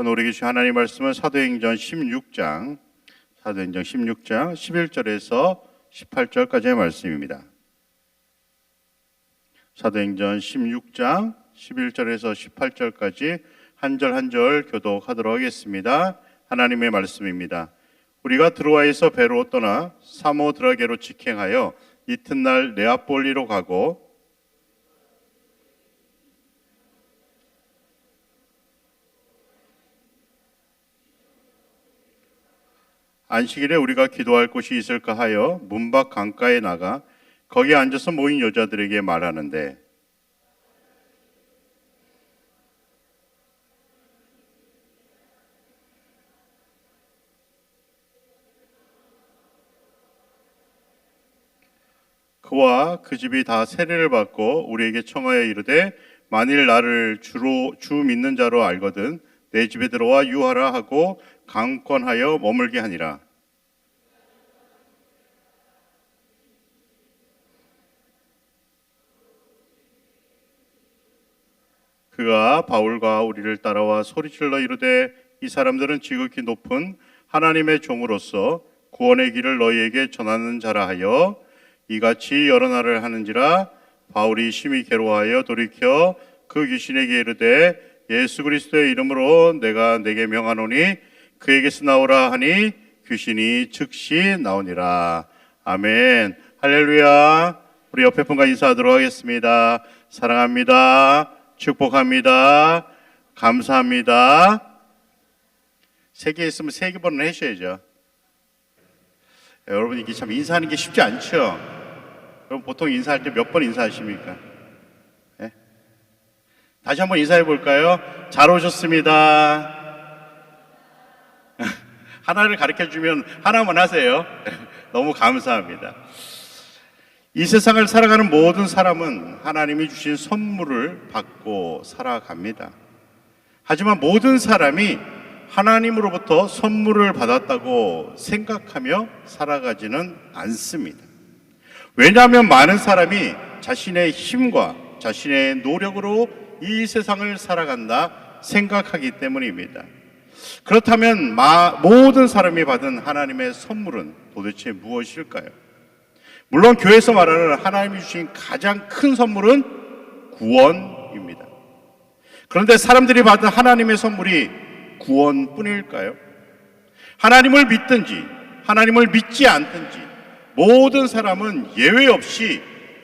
오늘 우리에게 주신 하나님 말씀은 사도행전 16장 11절에서 18절까지의 말씀입니다. 사도행전 16장 11절에서 18절까지 한 절 한 절 교독하도록 하겠습니다. 하나님의 말씀입니다. 우리가 드로아에서 배로 떠나 사모드라게로 직행하여 이튿날 네아폴리로 가고 안식일에 우리가 기도할 곳이 있을까 하여 문 밖 강가에 나가 거기에 앉아서 모인 여자들에게 말하는데 그와 그 집이 다 세례를 받고 우리에게 청하여 이르되 만일 나를 주 믿는 자로 알거든 내 집에 들어와 유하라 하고 강권하여 머물게 하니라. 그가 바울과 우리를 따라와 소리질러 이르되 이 사람들은 지극히 높은 하나님의 종으로서 구원의 길을 너희에게 전하는 자라 하여 이같이 여러 날을 하는지라. 바울이 심히 괴로워하여 돌이켜 그 귀신에게 이르되 예수 그리스도의 이름으로 내가 내게 명하노니 그에게서 나오라 하니 귀신이 즉시 나오니라. 아멘. 할렐루야. 우리 옆에 분과 인사하도록 하겠습니다. 사랑합니다. 축복합니다. 감사합니다. 세 개 있으면 세 개 번은 하셔야죠. 여러분 이게 참 인사하는 게 쉽지 않죠. 여러분 보통 인사할 때 몇 번 인사하십니까? 네? 다시 한번 인사해 볼까요? 잘 오셨습니다. 하나를 가르쳐 주면 하나만 하세요. 너무 감사합니다. 이 세상을 살아가는 모든 사람은 하나님이 주신 선물을 받고 살아갑니다. 하지만 모든 사람이 하나님으로부터 선물을 받았다고 생각하며 살아가지는 않습니다. 왜냐하면 많은 사람이 자신의 힘과 자신의 노력으로 이 세상을 살아간다 생각하기 때문입니다. 그렇다면 모든 사람이 받은 하나님의 선물은 도대체 무엇일까요? 물론 교회에서 말하는 하나님이 주신 가장 큰 선물은 구원입니다. 그런데 사람들이 받은 하나님의 선물이 구원뿐일까요? 하나님을 믿든지 하나님을 믿지 않든지 모든 사람은 예외 없이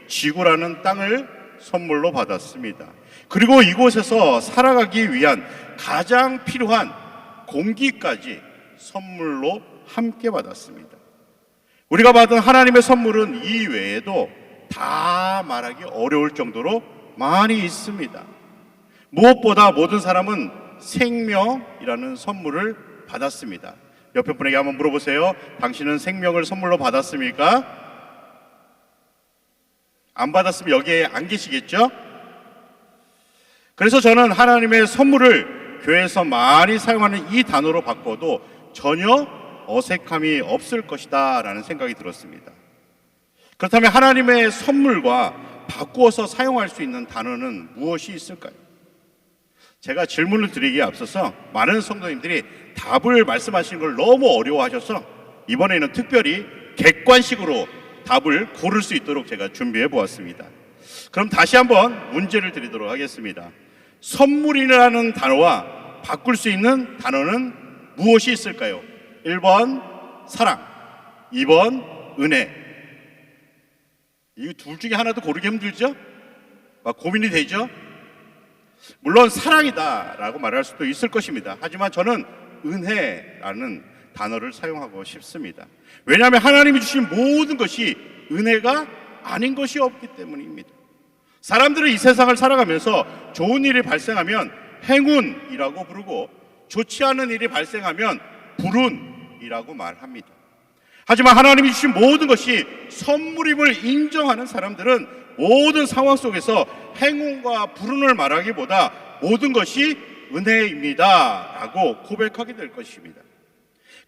지구라는 땅을 선물로 받았습니다. 그리고 이곳에서 살아가기 위한 가장 필요한 공기까지 선물로 함께 받았습니다. 우리가 받은 하나님의 선물은 이 외에도 다 말하기 어려울 정도로 많이 있습니다. 무엇보다 모든 사람은 생명이라는 선물을 받았습니다. 옆에 분에게 한번 물어보세요. 당신은 생명을 선물로 받았습니까? 안 받았으면 여기에 안 계시겠죠? 그래서 저는 하나님의 선물을 교회에서 많이 사용하는 이 단어로 바꿔도 전혀 어색함이 없을 것이다 라는 생각이 들었습니다. 그렇다면 하나님의 선물과 바꾸어서 사용할 수 있는 단어는 무엇이 있을까요? 제가 질문을 드리기에 앞서서 많은 성도님들이 답을 말씀하시는 걸 너무 어려워하셔서 이번에는 특별히 객관식으로 답을 고를 수 있도록 제가 준비해 보았습니다. 그럼 다시 한번 문제를 드리도록 하겠습니다. 선물이라는 단어와 바꿀 수 있는 단어는 무엇이 있을까요? 1번 사랑, 2번 은혜. 이 둘 중에 하나도 고르기 힘들죠? 막 고민이 되죠? 물론 사랑이다라고 말할 수도 있을 것입니다. 하지만 저는 은혜라는 단어를 사용하고 싶습니다. 왜냐하면 하나님이 주신 모든 것이 은혜가 아닌 것이 없기 때문입니다. 사람들은 이 세상을 살아가면서 좋은 일이 발생하면 행운이라고 부르고 좋지 않은 일이 발생하면 불운이라고 말합니다. 하지만 하나님이 주신 모든 것이 선물임을 인정하는 사람들은 모든 상황 속에서 행운과 불운을 말하기보다 모든 것이 은혜입니다 라고 고백하게 될 것입니다.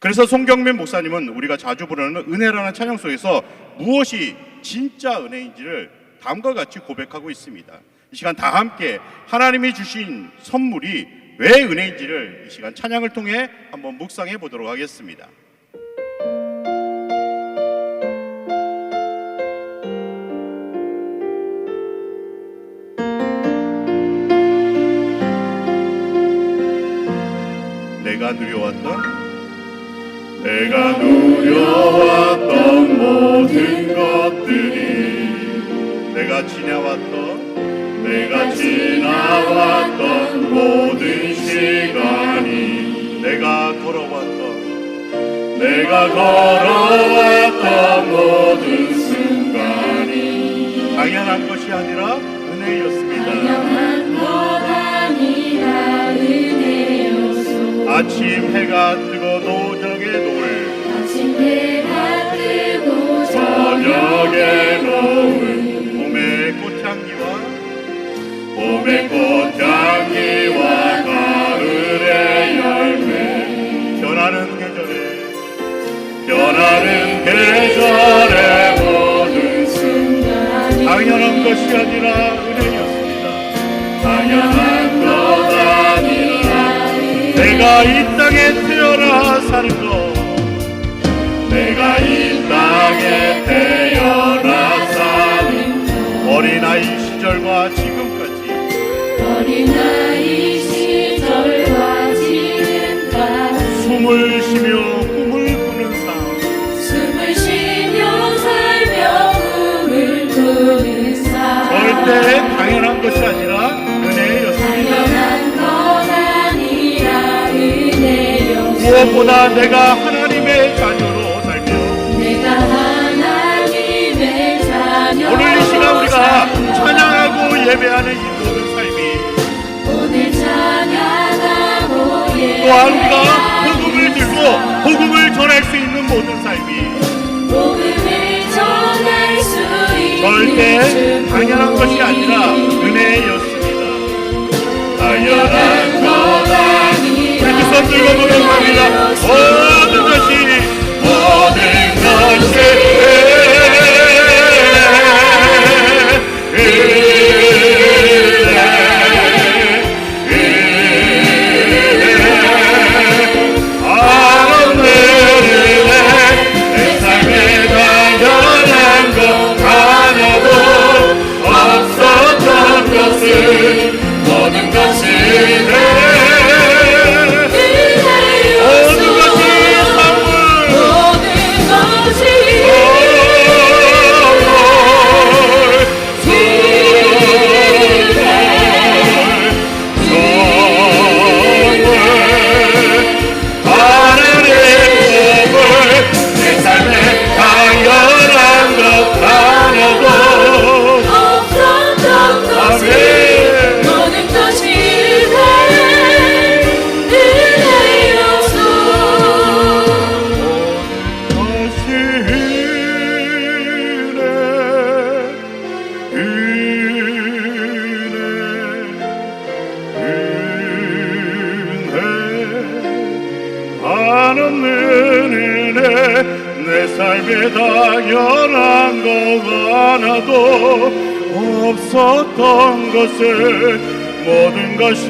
그래서 송경민 목사님은 우리가 자주 부르는 은혜라는 찬양 속에서 무엇이 진짜 은혜인지를 다음과 같이 고백하고 있습니다. 이 시간 다 함께 하나님이 주신 선물이 왜 은혜인지를 이 시간 찬양을 통해 한번 묵상해 보도록 하겠습니다. 내가 누려왔던 모든 것들이 내가 지나왔던 모든 시간이 내가 걸어왔던 모든 순간이 당연한 것이 아니라 은혜였습니다. 아침 해가 뜨고도 저녁에 놓은 봄의 꽃향기와 가을의 열매 변하는 계절의 모든 순간이 당연한 것이 아니라 은혜였습니다. 당연한 것 아니라 내가 이 땅에 태어나 사는 것 내가 이 땅에 태어나 사는 것 어린아이 시절과 지금까지 숨을 쉬며 꿈을 꾸는 삶 절대 당연한 것이 아니라 은혜였습니다. 무엇보다 내가 하나님의 자녀로 살며 오늘 이 시간 우리가 찬양하고 예배하는 이 모든 삶이 또한 우리가 복음을 들고 복음을 전할 수 있는 모든 삶이 절대 당연한 것이 아니라 은혜였습니다. 당연한 것 아니라 우리 두 손 들고 고백합니다. 모든 것이 당연한 것 하나도 없었던 것을 모든 것이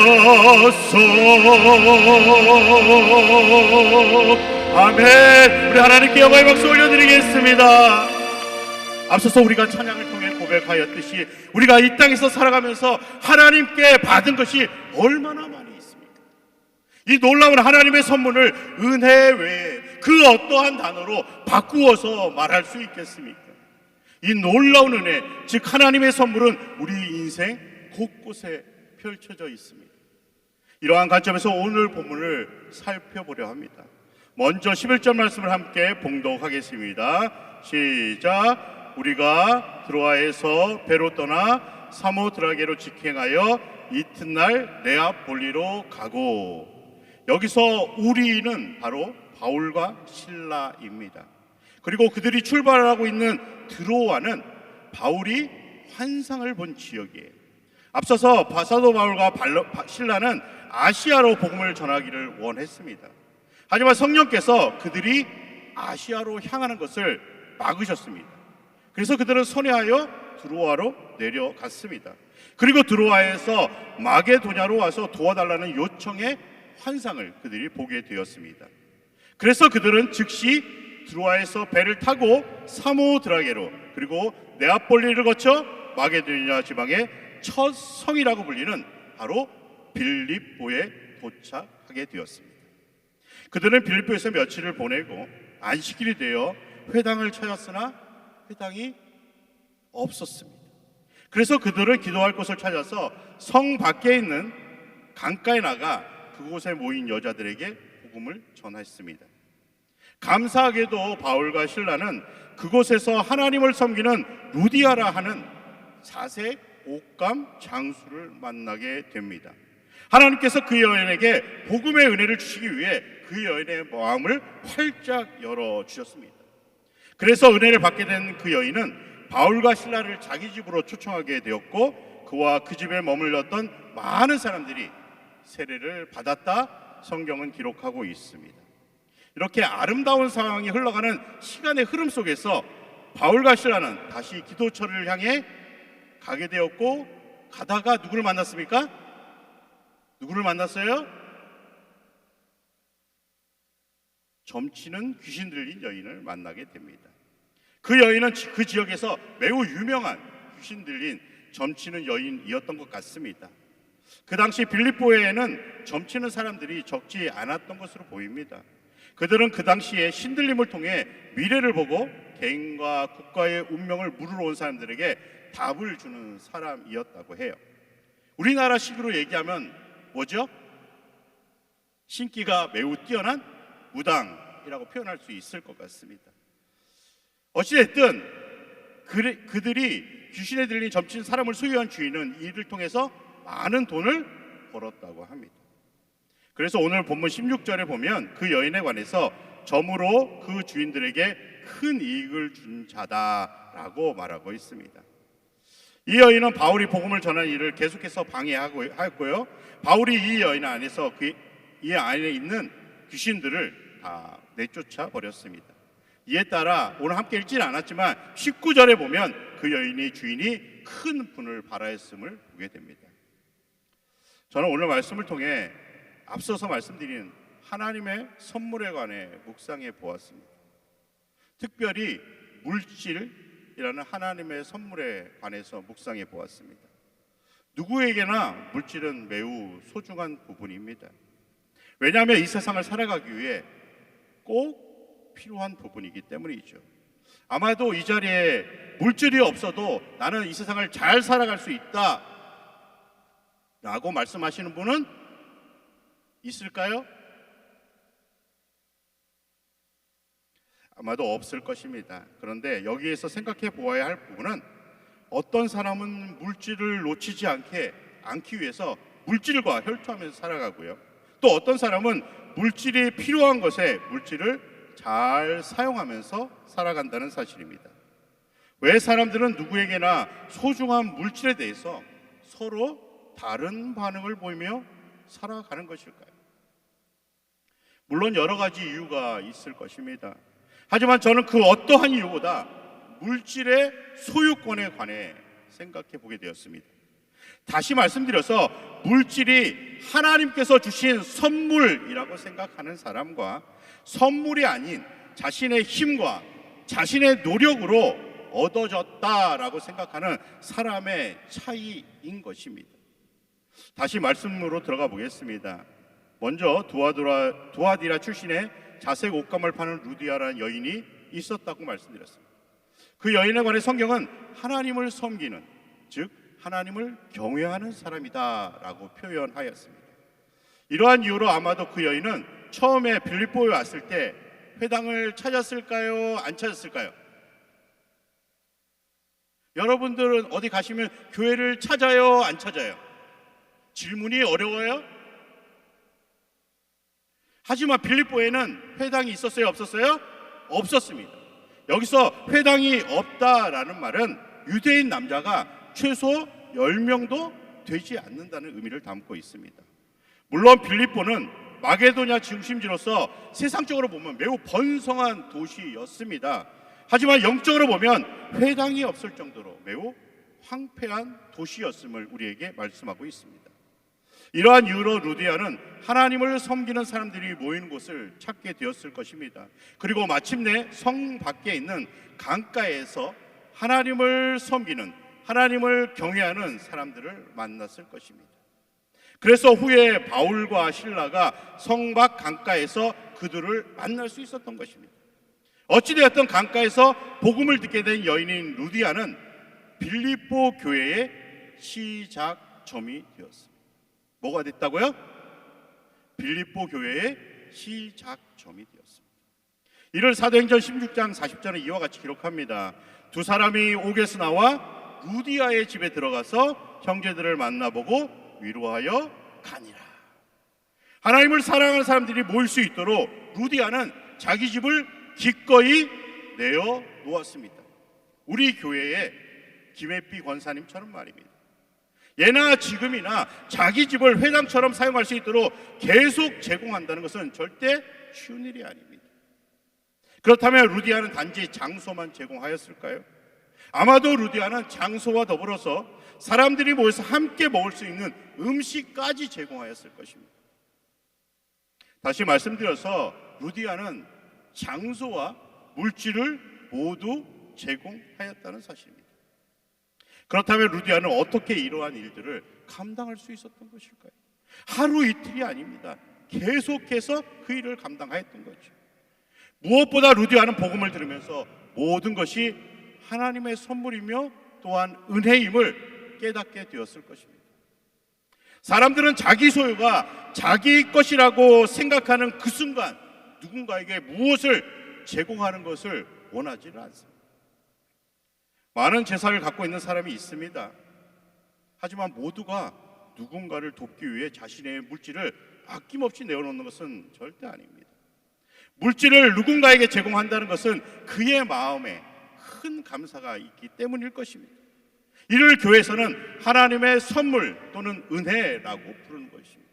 은혜였소. 아멘. 우리 하나님께 영광의 박수 올려드리겠습니다. 앞서서 우리가 찬양을 통해 고백하였듯이 우리가 이 땅에서 살아가면서 하나님께 받은 것이 얼마나 많이 있습니까? 이 놀라운 하나님의 선물을 은혜 외에 그 어떠한 단어로 바꾸어서 말할 수 있겠습니까? 이 놀라운 은혜, 즉 하나님의 선물은 우리 인생 곳곳에 펼쳐져 있습니다. 이러한 관점에서 오늘 본문을 살펴보려 합니다. 먼저 11절 말씀을 함께 봉독하겠습니다. 시작. 우리가 드로아에서 배로 떠나 사모드라게로 직행하여 이튿날 네아폴리로 가고, 여기서 우리는 바로 바울과 실라입니다. 그리고 그들이 출발하고 있는 드로아는 바울이 환상을 본 지역이에요. 앞서서 사도 바울과 실라는 아시아로 복음을 전하기를 원했습니다. 하지만 성령께서 그들이 아시아로 향하는 것을 막으셨습니다. 그래서 그들은 선회하여 드로아로 내려갔습니다. 그리고 드로아에서 마게도냐로 와서 도와달라는 요청의 환상을 그들이 보게 되었습니다. 그래서 그들은 즉시 드로아에서 배를 타고 사모드라게로 그리고 네아폴리를 거쳐 마게도냐 지방의 첫 성이라고 불리는 바로 빌립보에 도착하게 되었습니다. 그들은 빌립보에서 며칠을 보내고 안식일이 되어 회당을 찾았으나 회당이 없었습니다. 그래서 그들은 기도할 곳을 찾아서 성 밖에 있는 강가에 나가 그곳에 모인 여자들에게 복음을 전했습니다. 감사하게도 바울과 실라는 그곳에서 하나님을 섬기는 루디아라 하는 4세 옥감 장수를 만나게 됩니다. 하나님께서 그 여인에게 복음의 은혜를 주시기 위해 그 여인의 마음을 활짝 열어주셨습니다. 그래서 은혜를 받게 된 그 여인은 바울과 실라를 자기 집으로 초청하게 되었고 그와 그 집에 머물렀던 많은 사람들이 세례를 받았다 성경은 기록하고 있습니다. 이렇게 아름다운 상황이 흘러가는 시간의 흐름 속에서 바울과 실라는 다시 기도처를 향해 가게 되었고 가다가 누구를 만났습니까? 누구를 만났어요? 점치는 귀신 들린 여인을 만나게 됩니다. 그 여인은 그 지역에서 매우 유명한 귀신 들린 점치는 여인이었던 것 같습니다. 그 당시 빌립보에는 점치는 사람들이 적지 않았던 것으로 보입니다. 그들은 그 당시에 신들림을 통해 미래를 보고 개인과 국가의 운명을 물으러 온 사람들에게 답을 주는 사람이었다고 해요. 우리나라식으로 얘기하면 뭐죠? 신기가 매우 뛰어난 무당이라고 표현할 수 있을 것 같습니다. 어찌됐든 그들이 귀신에 들린 점친 사람을 소유한 주인은 이를 통해서 많은 돈을 벌었다고 합니다. 그래서 오늘 본문 16절에 보면 그 여인에 관해서 점으로 그 주인들에게 큰 이익을 준 자다라고 말하고 있습니다. 이 여인은 바울이 복음을 전하는 일을 계속해서 방해하고요. 바울이 이 여인 안에서 이 안에 있는 귀신들을 다 내쫓아 버렸습니다. 이에 따라 오늘 함께 읽지는 않았지만 19절에 보면 그 여인의 주인이 큰 분을 발하였음을 보게 됩니다. 저는 오늘 말씀을 통해 앞서서 말씀드린 하나님의 선물에 관해 묵상해 보았습니다. 특별히 물질이라는 하나님의 선물에 관해서 묵상해 보았습니다. 누구에게나 물질은 매우 소중한 부분입니다. 왜냐하면 이 세상을 살아가기 위해 꼭 필요한 부분이기 때문이죠. 아마도 이 자리에 물질이 없어도 나는 이 세상을 잘 살아갈 수 있다 라고 말씀하시는 분은 있을까요? 아마도 없을 것입니다. 그런데 여기에서 생각해 보아야 할 부분은 어떤 사람은 물질을 놓치지 않기 위해서 물질과 혈투하면서 살아가고요. 또 어떤 사람은 물질이 필요한 것에 물질을 잘 사용하면서 살아간다는 사실입니다. 왜 사람들은 누구에게나 소중한 물질에 대해서 서로 다른 반응을 보이며 살아가는 것일까요? 물론 여러 가지 이유가 있을 것입니다. 하지만 저는 그 어떠한 이유보다 물질의 소유권에 관해 생각해 보게 되었습니다. 다시 말씀드려서 물질이 하나님께서 주신 선물이라고 생각하는 사람과 선물이 아닌 자신의 힘과 자신의 노력으로 얻어졌다라고 생각하는 사람의 차이인 것입니다. 다시 말씀으로 들어가 보겠습니다. 먼저 두아디라 출신의 자색 옷감을 파는 루디아라는 여인이 있었다고 말씀드렸습니다. 그 여인에 관해 성경은 하나님을 섬기는, 즉 하나님을 경외하는 사람이다라고 표현하였습니다. 이러한 이유로 아마도 그 여인은 처음에 빌립보에 왔을 때 회당을 찾았을까요? 안 찾았을까요? 여러분들은 어디 가시면 교회를 찾아요? 안 찾아요? 질문이 어려워요? 하지만 빌립보에는 회당이 있었어요? 없었어요? 없었습니다. 여기서 회당이 없다라는 말은 유대인 남자가 최소 10명도 되지 않는다는 의미를 담고 있습니다. 물론 빌립보는 마게도냐 중심지로서 세상적으로 보면 매우 번성한 도시였습니다. 하지만 영적으로 보면 회당이 없을 정도로 매우 황폐한 도시였음을 우리에게 말씀하고 있습니다. 이러한 이유로 루디아는 하나님을 섬기는 사람들이 모이는 곳을 찾게 되었을 것입니다. 그리고 마침내 성 밖에 있는 강가에서 하나님을 섬기는, 하나님을 경외하는 사람들을 만났을 것입니다. 그래서 후에 바울과 실라가 성 밖 강가에서 그들을 만날 수 있었던 것입니다. 어찌되었든 강가에서 복음을 듣게 된 여인인 루디아는 빌립보 교회의 시작점이 되었습니다. 뭐가 됐다고요? 빌립보 교회의 시작점이 되었습니다. 이를 사도행전 16장 40절에 이와 같이 기록합니다. 두 사람이 옥에서 나와 루디아의 집에 들어가서 형제들을 만나보고 위로하여 가니라. 하나님을 사랑하는 사람들이 모일 수 있도록 루디아는 자기 집을 기꺼이 내어 놓았습니다. 우리 교회의 김혜삐 권사님처럼 말입니다. 예나 지금이나 자기 집을 회당처럼 사용할 수 있도록 계속 제공한다는 것은 절대 쉬운 일이 아닙니다. 그렇다면 루디아는 단지 장소만 제공하였을까요? 아마도 루디아는 장소와 더불어서 사람들이 모여서 함께 먹을 수 있는 음식까지 제공하였을 것입니다. 다시 말씀드려서 루디아는 장소와 물질을 모두 제공하였다는 사실입니다. 그렇다면 루디아는 어떻게 이러한 일들을 감당할 수 있었던 것일까요? 하루 이틀이 아닙니다. 계속해서 그 일을 감당하였던 거죠. 무엇보다 루디아는 복음을 들으면서 모든 것이 하나님의 선물이며 또한 은혜임을 깨닫게 되었을 것입니다. 사람들은 자기 소유가 자기 것이라고 생각하는 그 순간 누군가에게 무엇을 제공하는 것을 원하지는 않습니다. 많은 재산을 갖고 있는 사람이 있습니다. 하지만 모두가 누군가를 돕기 위해 자신의 물질을 아낌없이 내어놓는 것은 절대 아닙니다. 물질을 누군가에게 제공한다는 것은 그의 마음에 큰 감사가 있기 때문일 것입니다. 이를 교회에서는 하나님의 선물 또는 은혜라고 부르는 것입니다.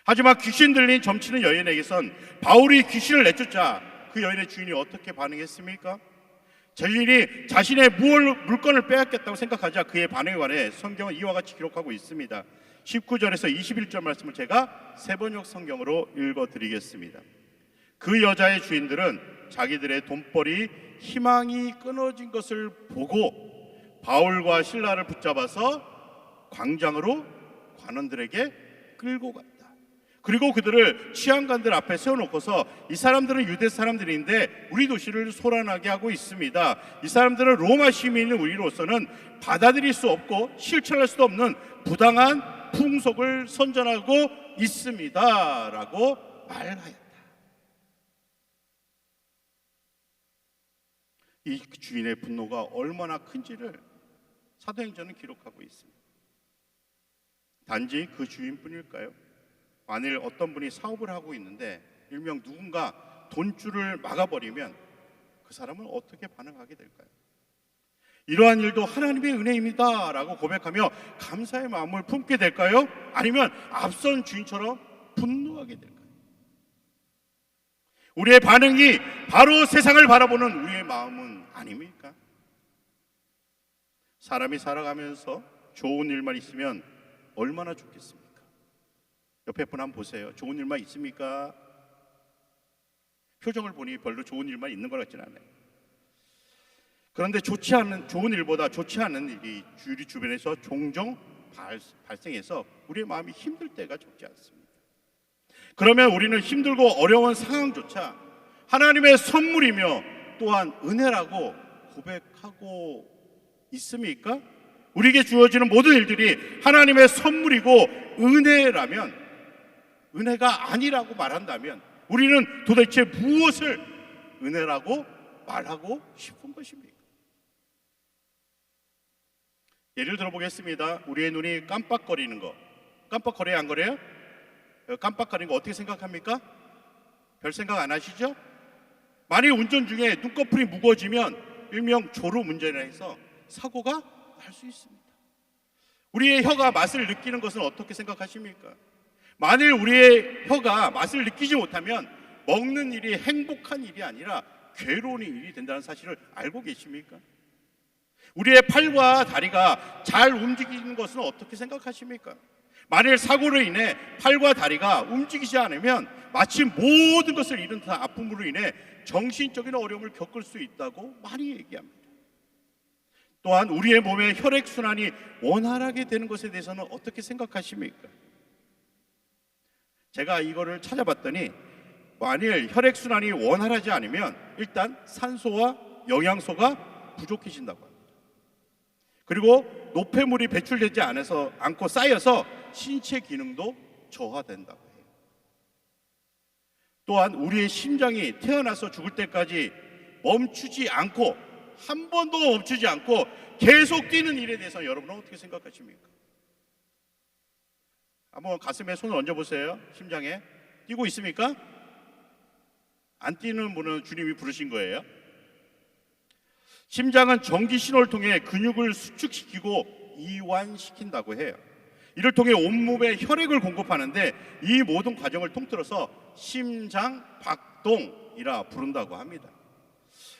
하지만 귀신 들린 점치는 여인에게선 바울이 귀신을 내쫓자 그 여인의 주인이 어떻게 반응했습니까? 자신이 자신의 물건을 빼앗겼다고 생각하자 그의 반응에 관해 성경은 이와 같이 기록하고 있습니다. 19절에서 21절 말씀을 제가 세번역 성경으로 읽어드리겠습니다. 그 여자의 주인들은 자기들의 돈벌이 희망이 끊어진 것을 보고 바울과 실라를 붙잡아서 광장으로 관원들에게 끌고 갔다. 그리고 그들을 치안관들 앞에 세워놓고서 이 사람들은 유대 사람들인데 우리 도시를 소란하게 하고 있습니다. 이 사람들은 로마 시민인 우리로서는 받아들일 수 없고 실천할 수도 없는 부당한 풍속을 선전하고 있습니다 라고 말하였다. 이 주인의 분노가 얼마나 큰지를 사도행전은 기록하고 있습니다. 단지 그 주인뿐일까요? 만일 어떤 분이 사업을 하고 있는데 일명 누군가 돈줄을 막아버리면 그 사람은 어떻게 반응하게 될까요? 이러한 일도 하나님의 은혜입니다 라고 고백하며 감사의 마음을 품게 될까요? 아니면 앞선 주인처럼 분노하게 될까요? 우리의 반응이 바로 세상을 바라보는 우리의 마음은 아닙니까? 사람이 살아가면서 좋은 일만 있으면 얼마나 좋겠습니까? 옆에 분 한번 보세요. 좋은 일만 있습니까? 표정을 보니 별로 좋은 일만 있는 것 같지는 않아요. 그런데 좋은 일보다 좋지 않은 일이 우리 주변에서 종종 발생해서 우리의 마음이 힘들 때가 적지 않습니다. 그러면 우리는 힘들고 어려운 상황조차 하나님의 선물이며 또한 은혜라고 고백하고 있습니까? 우리에게 주어지는 모든 일들이 하나님의 선물이고 은혜라면, 은혜가 아니라고 말한다면 우리는 도대체 무엇을 은혜라고 말하고 싶은 것입니까? 예를 들어보겠습니다. 우리의 눈이 깜빡거리는 거, 깜빡거려요 안 거려요? 깜빡거리는 거 어떻게 생각합니까? 별 생각 안 하시죠? 만일 운전 중에 눈꺼풀이 무거워지면 일명 졸음운전이라 해서 사고가 날 수 있습니다. 우리의 혀가 맛을 느끼는 것은 어떻게 생각하십니까? 만일 우리의 혀가 맛을 느끼지 못하면 먹는 일이 행복한 일이 아니라 괴로운 일이 된다는 사실을 알고 계십니까? 우리의 팔과 다리가 잘 움직이는 것은 어떻게 생각하십니까? 만일 사고로 인해 팔과 다리가 움직이지 않으면 마치 모든 것을 잃은 듯한 아픔으로 인해 정신적인 어려움을 겪을 수 있다고 많이 얘기합니다. 또한 우리의 몸의 혈액순환이 원활하게 되는 것에 대해서는 어떻게 생각하십니까? 제가 이거를 찾아봤더니 만일 혈액순환이 원활하지 않으면 일단 산소와 영양소가 부족해진다고 합니다. 그리고 노폐물이 배출되지 않고 쌓여서 신체 기능도 저하된다고 해요. 또한 우리의 심장이 태어나서 죽을 때까지 멈추지 않고 한 번도 멈추지 않고 계속 뛰는 일에 대해서 여러분은 어떻게 생각하십니까? 한번 가슴에 손을 얹어보세요. 심장에 뛰고 있습니까? 안 뛰는 분은 주님이 부르신 거예요. 심장은 전기 신호를 통해 근육을 수축시키고 이완시킨다고 해요. 이를 통해 온몸에 혈액을 공급하는데 이 모든 과정을 통틀어서 심장박동이라 부른다고 합니다.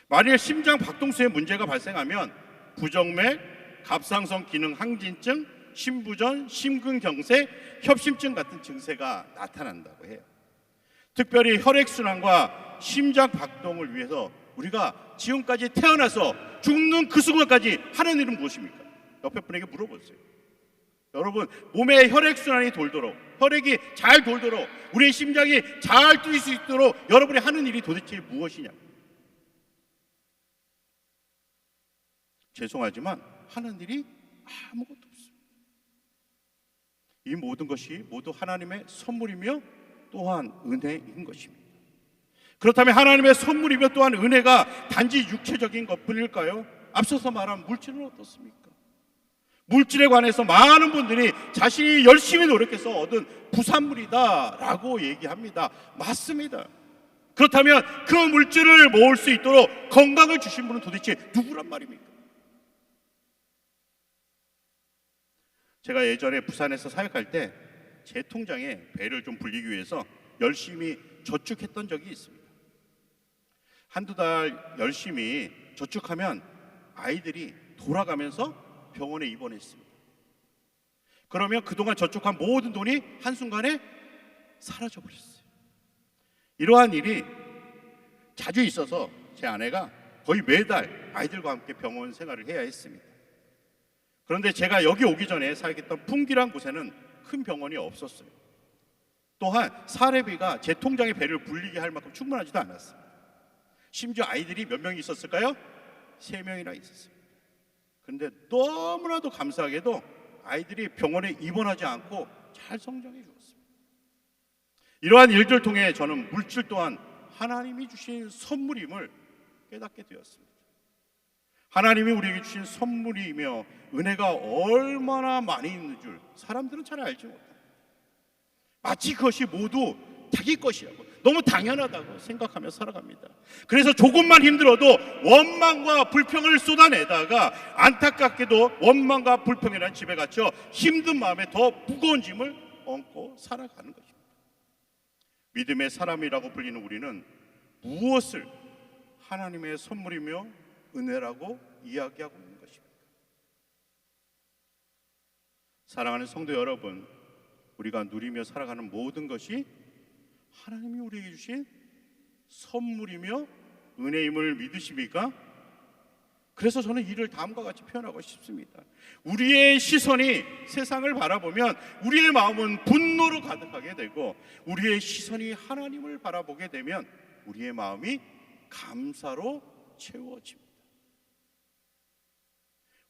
만일 심장박동수에 문제가 발생하면 부정맥, 갑상선 기능 항진증, 심부전, 심근경색, 협심증 같은 증세가 나타난다고 해요. 특별히 혈액순환과 심장박동을 위해서 우리가 지금까지 태어나서 죽는 그 순간까지 하는 일은 무엇입니까? 옆에 분에게 물어보세요. 여러분, 몸의 혈액순환이 돌도록, 혈액이 잘 돌도록, 우리의 심장이 잘 뛸 수 있도록 여러분이 하는 일이 도대체 무엇이냐? 죄송하지만 하는 일이 아무것도 없습니다. 이 모든 것이 모두 하나님의 선물이며 또한 은혜인 것입니다. 그렇다면 하나님의 선물이며 또한 은혜가 단지 육체적인 것뿐일까요? 앞서서 말한 물질은 어떻습니까? 물질에 관해서 많은 분들이 자신이 열심히 노력해서 얻은 부산물이다라고 얘기합니다. 맞습니다. 그렇다면 그 물질을 모을 수 있도록 건강을 주신 분은 도대체 누구란 말입니까? 제가 예전에 부산에서 사역할 때 제 통장에 배를 좀 불리기 위해서 열심히 저축했던 적이 있습니다. 한두 달 열심히 저축하면 아이들이 돌아가면서 병원에 입원했습니다. 그러면 그동안 저축한 모든 돈이 한순간에 사라져버렸어요. 이러한 일이 자주 있어서 제 아내가 거의 매달 아이들과 함께 병원 생활을 해야 했습니다. 그런데 제가 여기 오기 전에 사역했던 풍기란 곳에는 큰 병원이 없었어요. 또한 사례비가 제 통장에 배를 불리게 할 만큼 충분하지도 않았습니다. 심지어 아이들이 몇 명이 있었을까요? 3명이나 있었습니다. 그런데 너무나도 감사하게도 아이들이 병원에 입원하지 않고 잘 성장해 주었습니다. 이러한 일들 통해 저는 물질 또한 하나님이 주신 선물임을 깨닫게 되었습니다. 하나님이 우리에게 주신 선물이며 은혜가 얼마나 많이 있는 줄 사람들은 잘 알지 못합니다. 마치 그것이 모두 자기 것이라고 너무 당연하다고 생각하며 살아갑니다. 그래서 조금만 힘들어도 원망과 불평을 쏟아내다가 안타깝게도 원망과 불평이라는 집에 갇혀 힘든 마음에 더 무거운 짐을 얹고 살아가는 것입니다. 믿음의 사람이라고 불리는 우리는 무엇을 하나님의 선물이며 은혜라고 이야기하고 있는 것입니다. 사랑하는 성도 여러분, 우리가 누리며 살아가는 모든 것이 하나님이 우리에게 주신 선물이며 은혜임을 믿으십니까? 그래서 저는 이를 다음과 같이 표현하고 싶습니다. 우리의 시선이 세상을 바라보면 우리의 마음은 분노로 가득하게 되고, 우리의 시선이 하나님을 바라보게 되면 우리의 마음이 감사로 채워집니다.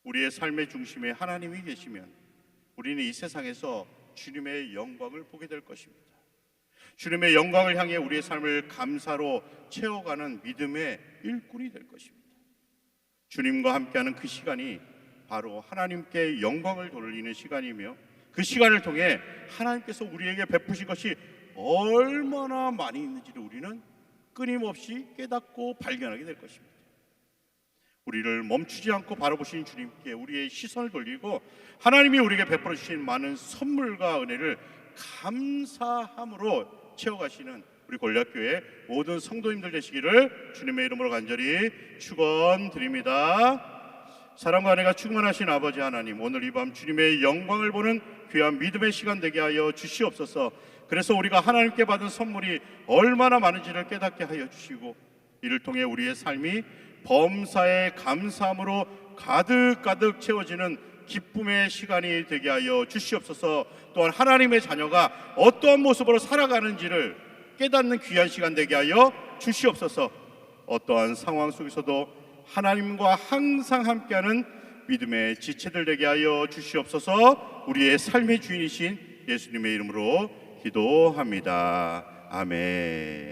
우리의 삶의 중심에 하나님이 계시면 우리는 이 세상에서 주님의 영광을 보게 될 것입니다. 주님의 영광을 향해 우리의 삶을 감사로 채워가는 믿음의 일꾼이 될 것입니다. 주님과 함께하는 그 시간이 바로 하나님께 영광을 돌리는 시간이며, 그 시간을 통해 하나님께서 우리에게 베푸신 것이 얼마나 많이 있는지를 우리는 끊임없이 깨닫고 발견하게 될 것입니다. 우리를 멈추지 않고 바라보신 주님께 우리의 시선을 돌리고 하나님이 우리에게 베풀어 주신 많은 선물과 은혜를 감사함으로 채워가시는 우리 골략교회 모든 성도님들 되시기를 주님의 이름으로 간절히 축원드립니다. 사랑과 은혜가 충만하신 아버지 하나님, 오늘 이 밤 주님의 영광을 보는 귀한 믿음의 시간 되게 하여 주시옵소서. 그래서 우리가 하나님께 받은 선물이 얼마나 많은지를 깨닫게 하여 주시고, 이를 통해 우리의 삶이 범사의 감사함으로 가득가득 채워지는 기쁨의 시간이 되게 하여 주시옵소서. 또한 하나님의 자녀가 어떠한 모습으로 살아가는지를 깨닫는 귀한 시간 되게 하여 주시옵소서. 어떠한 상황 속에서도 하나님과 항상 함께하는 믿음의 지체들 되게 하여 주시옵소서. 우리의 삶의 주인이신 예수님의 이름으로 기도합니다. 아멘.